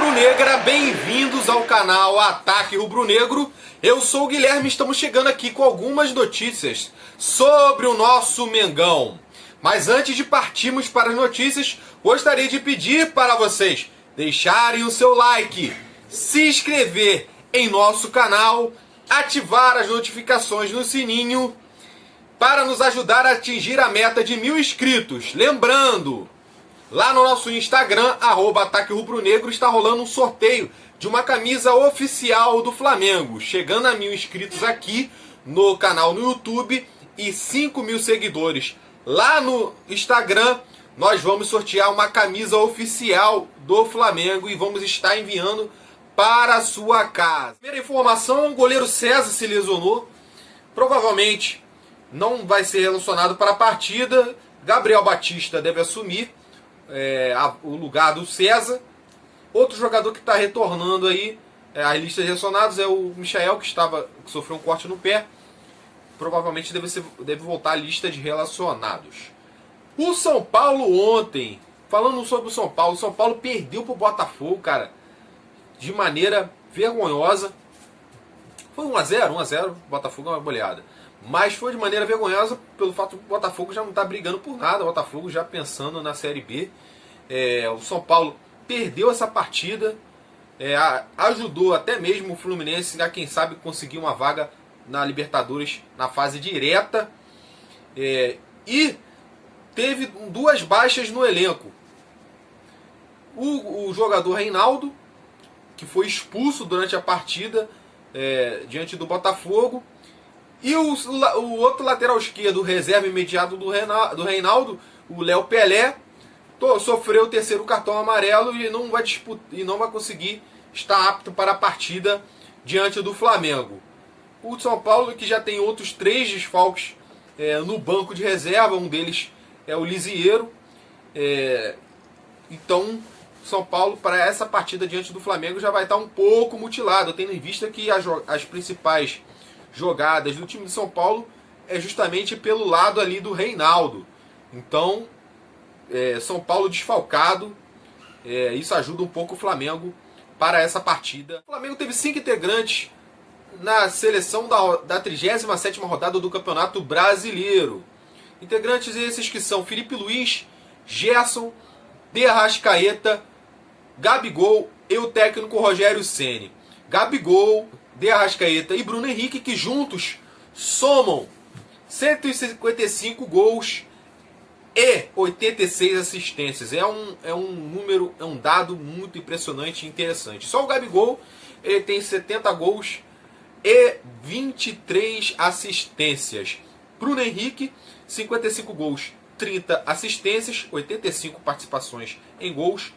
rubro-negra, bem-vindos ao canal Ataque Rubro-Negro. Eu sou o Guilherme e estamos chegando aqui com algumas notícias sobre o nosso Mengão. Mas antes de partirmos para as notícias, gostaria de pedir para vocês deixarem o seu like, se inscrever em nosso canal, ativar as notificações no sininho para nos ajudar a atingir a meta de 1000 inscritos. Lembrando, lá no nosso Instagram, @Ataque Rubro-Negro, está rolando um sorteio de uma camisa oficial do Flamengo. Chegando a 1000 inscritos aqui no canal no YouTube e 5.000 seguidores lá no Instagram, nós vamos sortear uma camisa oficial do Flamengo e vamos estar enviando para a sua casa. Primeira informação, o goleiro César se lesionou. Provavelmente não vai ser relacionado para a partida. Gabriel Batista deve assumir o lugar do César. Outro jogador que está retornando aí as listas de relacionados é o Michael, que sofreu um corte no pé. Provavelmente deve voltar à lista de relacionados. O São Paulo ontem, falando sobre o São Paulo perdeu para o Botafogo, cara, de maneira vergonhosa. Foi 1-0, o Botafogo é uma goleada. Mas foi de maneira vergonhosa pelo fato do Botafogo já não estar brigando por nada. O Botafogo já pensando na Série B. O São Paulo perdeu essa partida. Ajudou até mesmo o Fluminense a, quem sabe, conseguir uma vaga na Libertadores na fase direta. E teve 2 baixas no elenco. O jogador Reinaldo, que foi expulso durante a partida diante do Botafogo. E o outro lateral esquerdo, reserva imediato do Reinaldo, o Léo Pelé, sofreu o 3º cartão amarelo e não vai conseguir estar apto para a partida diante do Flamengo. O São Paulo, que já tem outros 3 desfalques no banco de reserva, um deles é o Lisieiro. Então, São Paulo, para essa partida diante do Flamengo, já vai estar um pouco mutilado, tendo em vista que as principais jogadas do time de São Paulo é justamente pelo lado ali do Reinaldo. Então, São Paulo desfalcado, isso ajuda um pouco o Flamengo para essa partida. O Flamengo teve 5 integrantes na seleção da 37ª rodada do Campeonato Brasileiro. Integrantes esses que são Felipe Luiz, Gerson, De Arrascaeta, Gabigol e o técnico Rogério Ceni. Gabigol, De Arrascaeta e Bruno Henrique, que juntos somam 155 gols e 86 assistências. É um dado muito impressionante e interessante. Só o Gabigol, ele tem 70 gols e 23 assistências. Bruno Henrique, 55 gols, 30 assistências, 85 participações em gols.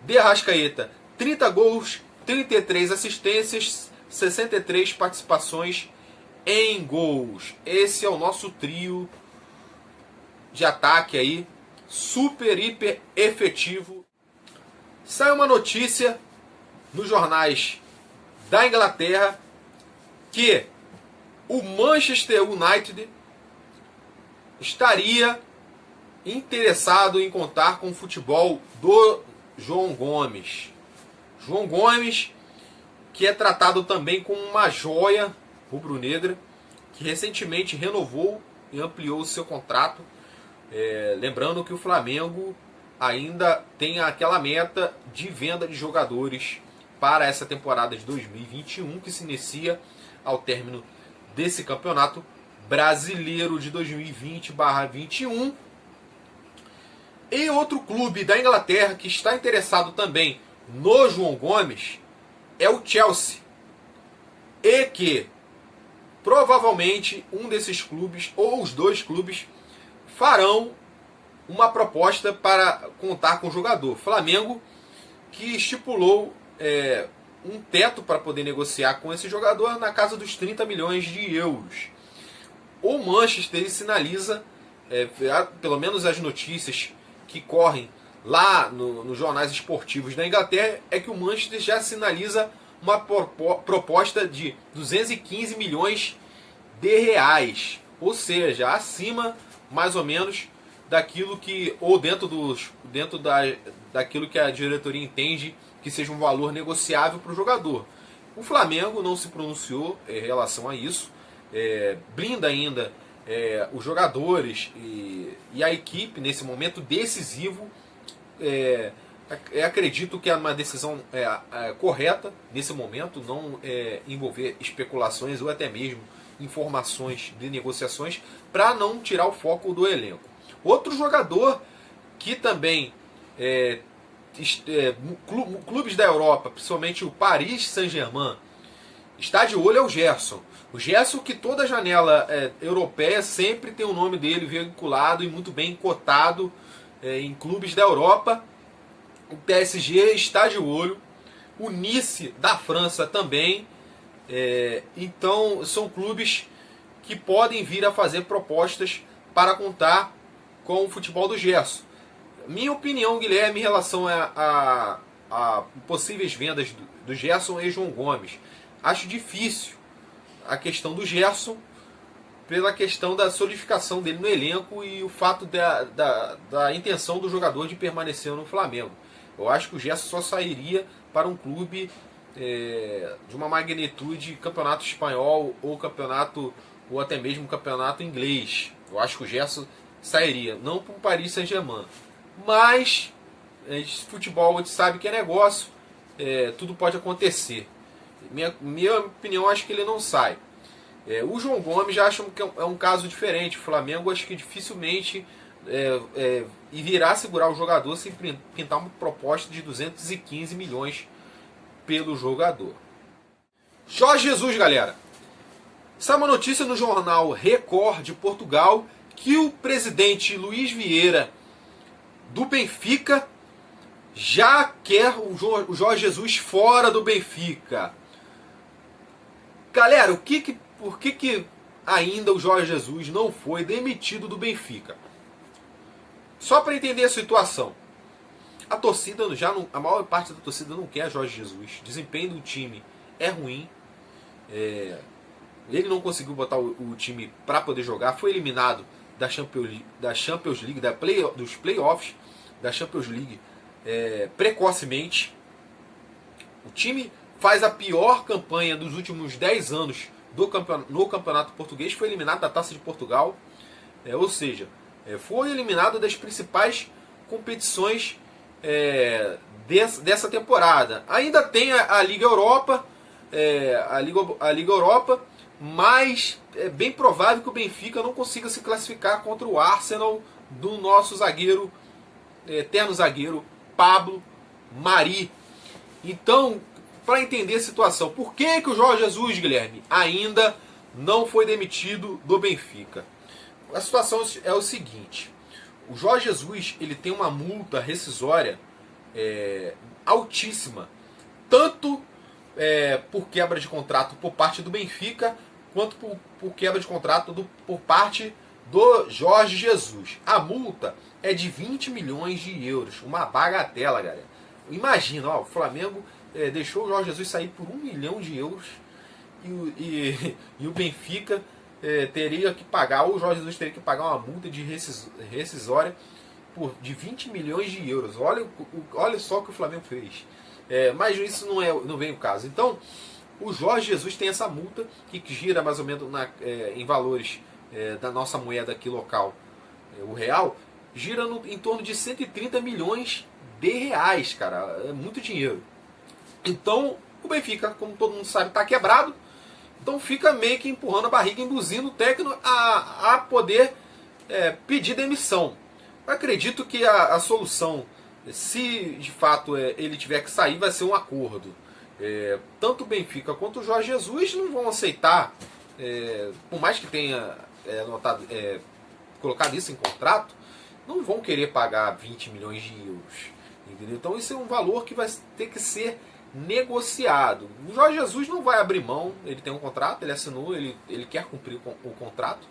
De Arrascaeta, 30 gols, 33 assistências, 63 participações em gols. Esse é o nosso trio de ataque aí, super, hiper efetivo. Saiu uma notícia nos jornais da Inglaterra que o Manchester United estaria interessado em contar com o futebol do João Gomes. João Gomes, que é tratado também como uma joia rubro-negra, que recentemente renovou e ampliou o seu contrato. Lembrando que o Flamengo ainda tem aquela meta de venda de jogadores para essa temporada de 2021, que se inicia ao término desse campeonato brasileiro de 2020/21. E outro clube da Inglaterra que está interessado também no João Gomes é o Chelsea. E que provavelmente um desses clubes, ou os 2 clubes, farão uma proposta para contar com o jogador. Flamengo, que estipulou um teto para poder negociar com esse jogador na casa dos 30 milhões de euros. O Manchester sinaliza, pelo menos as notícias que correm lá nos jornais esportivos da Inglaterra, é que o Manchester já sinaliza uma proposta de 215 milhões de reais. Ou seja, acima mais ou menos daquilo que, ou dentro daquilo que a diretoria entende que seja um valor negociável para o jogador. O Flamengo não se pronunciou em relação a isso, blinda ainda os jogadores e a equipe nesse momento decisivo. Acredito que é uma decisão correta nesse momento, não envolver especulações ou até mesmo informações de negociações para não tirar o foco do elenco. Outro jogador que também clubes da Europa, principalmente o Paris Saint-Germain, está de olho é o Gerson. O Gerson, que toda janela europeia sempre tem o nome dele vinculado e muito bem cotado em clubes da Europa. O PSG está de olho, o Nice da França também. Então são clubes que podem vir a fazer propostas para contar com o futebol do Gerson. Minha opinião, Guilherme, em relação a possíveis vendas do Gerson e João Gomes. Acho difícil a questão do Gerson pela questão da solidificação dele no elenco e o fato da intenção do jogador de permanecer no Flamengo. Eu acho que o Gerson só sairia para um clube de uma magnitude campeonato espanhol ou até mesmo campeonato inglês. Eu acho que o Gerson sairia, não para o Paris Saint-Germain. Mas futebol a gente sabe que é negócio, tudo pode acontecer. Minha opinião, acho que ele não sai. O João Gomes já acho que é um caso diferente. O Flamengo acho que dificilmente irá segurar o jogador sem pintar uma proposta de 215 milhões pelo jogador. Jorge Jesus, galera. Saiu uma notícia no jornal Record de Portugal que o presidente Luís Vieira do Benfica já quer o Jorge Jesus fora do Benfica. Galera, por que ainda o Jorge Jesus não foi demitido do Benfica? Só para entender a situação. A torcida a maior parte da torcida não quer Jorge Jesus. O desempenho do time é ruim. Ele não conseguiu botar o time para poder jogar. Foi eliminado da Champions League, dos playoffs da Champions League precocemente. O time faz a pior campanha dos últimos 10 anos no Campeonato Português. Foi eliminado da Taça de Portugal. Ou seja, foi eliminado das principais competições dessa temporada. Ainda tem a Liga Europa, a Liga Europa, mas é bem provável que o Benfica não consiga se classificar contra o Arsenal do nosso zagueiro, eterno zagueiro, Pablo Mari. Então, para entender a situação, por que o Jorge Jesus, Guilherme, ainda não foi demitido do Benfica? A situação é o seguinte: o Jorge Jesus ele tem uma multa rescisória altíssima, tanto por quebra de contrato por parte do Benfica, quanto por quebra de contrato por parte do Jorge Jesus. A multa é de 20 milhões de euros, uma bagatela, galera. Imagina, o Flamengo deixou o Jorge Jesus sair por 1 milhão de euros e o Benfica teria que pagar, ou o Jorge Jesus teria que pagar uma multa de rescisória de 20 milhões de euros. Olha só o que o Flamengo fez. Mas isso não vem o caso. Então, o Jorge Jesus tem essa multa que gira mais ou menos em valores da nossa moeda aqui local, o real, gira em torno de 130 milhões de reais, cara. É muito dinheiro. Então, o Benfica, como todo mundo sabe, está quebrado. Então fica meio que empurrando a barriga, induzindo o técnico a poder pedir demissão. Eu acredito que a solução, se de fato ele tiver que sair, vai ser um acordo. Tanto o Benfica quanto o Jorge Jesus não vão aceitar, por mais que tenha colocado isso em contrato, não vão querer pagar 20 milhões de euros. Entendeu? Então isso é um valor que vai ter que ser negociado. O Jorge Jesus não vai abrir mão, ele tem um contrato, ele assinou, ele quer cumprir o contrato,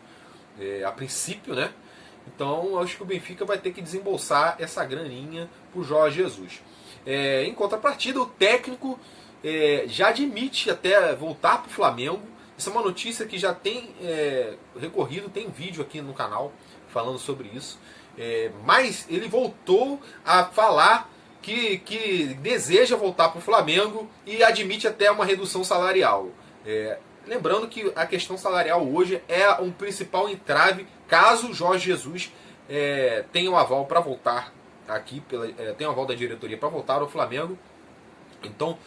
a princípio, né? Então eu acho que o Benfica vai ter que desembolsar essa graninha pro Jorge Jesus. Em contrapartida, o técnico já admite até voltar pro Flamengo. Essa é uma notícia que já tem recorrido, tem vídeo aqui no canal falando sobre isso. Mas ele voltou a falar que deseja voltar para o Flamengo e admite até uma redução salarial. Lembrando que a questão salarial hoje é um principal entrave caso Jorge Jesus tenha um aval para voltar aqui, tenha um aval da diretoria para voltar ao Flamengo. Então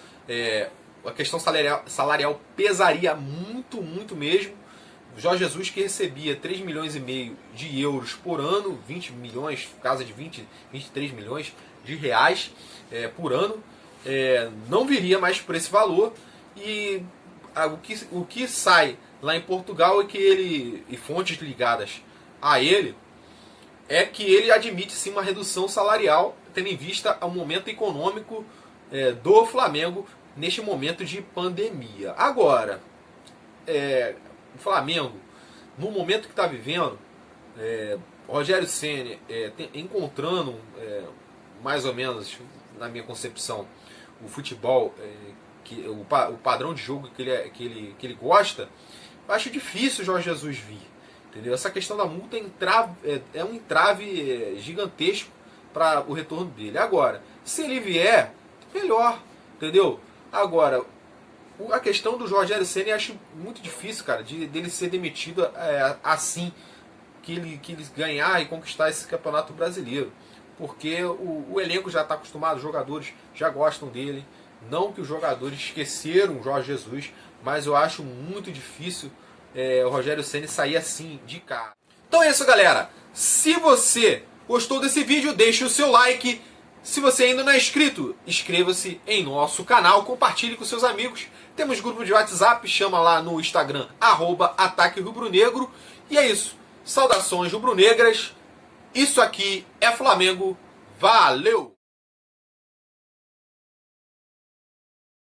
a questão salarial pesaria muito, muito mesmo. Jorge Jesus, que recebia 3,5 milhões de euros por ano, 20 milhões, casa de 23 milhões de reais por ano, não viria mais por esse valor. E o que sai lá em Portugal é que ele, e fontes ligadas a ele, é que ele admite sim uma redução salarial, tendo em vista o momento econômico do Flamengo neste momento de pandemia. Agora, o Flamengo, no momento que está vivendo, Rogério Ceni encontrando mais ou menos, na minha concepção, o futebol, o padrão de jogo que ele gosta, eu acho difícil o Jorge Jesus vir. Entendeu? Essa questão da multa é um entrave gigantesco para o retorno dele. Agora, se ele vier, melhor. Entendeu? Agora, a questão do Rogério Ceni eu acho muito difícil, cara, dele ser demitido assim que ele ganhar e conquistar esse campeonato brasileiro. Porque o elenco já está acostumado, os jogadores já gostam dele. Não que os jogadores esqueceram o Jorge Jesus, mas eu acho muito difícil o Rogério Ceni sair assim de cara. Então é isso, galera. Se você gostou desse vídeo, deixe o seu like. Se você ainda não é inscrito, inscreva-se em nosso canal, compartilhe com seus amigos. Temos grupo de WhatsApp, chama lá no Instagram, @ataquerubronegro. E é isso. Saudações rubro-negras. Isso aqui é Flamengo. Valeu!